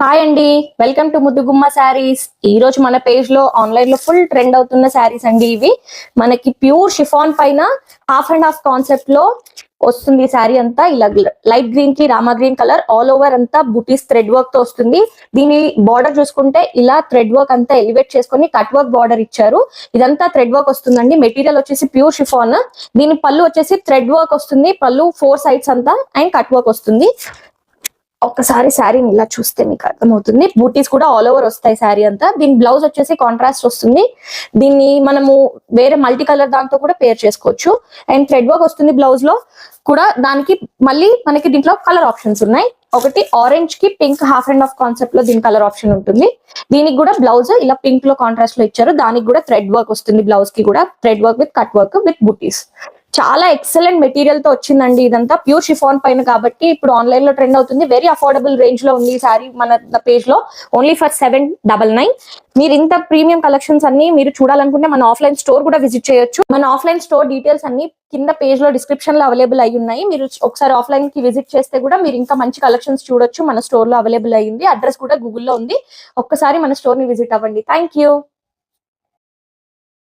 Hi అండి, welcome to ముద్దుగుమ్మ saris. ఈ రోజు మన పేజ్ లో ఆన్లైన్ లో ఫుల్ ట్రెండ్ అవుతున్న శారీస్ అండి. ఇవి మనకి ప్యూర్ షిఫాన్ పైన హాఫ్ అండ్ హాఫ్ కాన్సెప్ట్ లో వస్తుంది. శారీ అంతా ఇలా లైట్ గ్రీన్ కి Rama green colour all over అంతా బుటీస్ థ్రెడ్ వర్క్ తో వస్తుంది. దీని బార్డర్ చూసుకుంటే ఇలా థ్రెడ్ వర్క్ అంతా ఎలివేట్ చేసుకుని కట్ వర్క్ బార్డర్ ఇచ్చారు. ఇదంతా థ్రెడ్ వర్క్ వస్తుందండి. మెటీరియల్ వచ్చేసి ప్యూర్ షిఫాన్. దీని పళ్ళు వచ్చేసి థ్రెడ్ వర్క్ వస్తుంది. పళ్ళు 4 సైడ్స్ అంతా అండ్ కట్ వర్క్ వస్తుంది. ఒక్కసారి శారీని ఇలా చూస్తే మీకు అర్థమవుతుంది. బూటీస్ కూడా ఆల్ ఓవర్ వస్తాయి శారీ అంతా. దీని బ్లౌజ్ వచ్చేసి కాంట్రాస్ట్ వస్తుంది. దీన్ని మనము వేరే మల్టీ కలర్ దాంతో కూడా పేర్ చేసుకోవచ్చు. అండ్ థ్రెడ్ వర్క్ వస్తుంది బ్లౌజ్ లో కూడా. దానికి మళ్ళీ మనకి దీంట్లో కలర్ ఆప్షన్స్ ఉన్నాయి. ఒకటి ఆరెంజ్ కి pink half and half concept లో దీని కలర్ ఆప్షన్ ఉంటుంది. దీనికి కూడా బ్లౌజ్ ఇలా పింక్ లో కాంట్రాస్ట్ లో ఇచ్చారు. దానికి కూడా థ్రెడ్ వర్క్ వస్తుంది. బ్లౌజ్ కి కూడా thread work with cut work with butis. చాలా ఎక్సలెంట్ మెటీరియల్ తో వచ్చిందండి. ఇదంతా ప్యూర్ షిఫాన్ పైన కాబట్టి ఇప్పుడు ఆన్లైన్ లో ట్రెండ్ అవుతుంది. వెరీ అఫోర్డబుల్ రేంజ్ లో ఉంది ఈ సారీ మన పేజ్ లో. Only for 799. మీరు ఇంత ప్రీమియం కలెక్షన్స్ అన్ని మీరు చూడాలనుకుంటే మన ఆఫ్లైన్ స్టోర్ కూడా విజిట్ చేయొచ్చు. మన ఆఫ్లైన్ స్టోర్ డీటెయిల్స్ అన్ని కింద పేజ్ లో డిస్క్రిప్షన్ లో అవైలబుల్ అయి ఉన్నాయి. మీరు ఒకసారి ఆఫ్లైన్ కి విజిట్ చేస్తే కూడా మీరు ఇంకా మంచి కలెక్షన్స్ చూడొచ్చు. మన స్టోర్ లో అవైలబుల్ అయ్యింది. అడ్రస్ కూడా గూగుల్లో ఉంది. ఒక్కసారి మన స్టోర్ ని విజిట్ అవ్వండి. Thank you.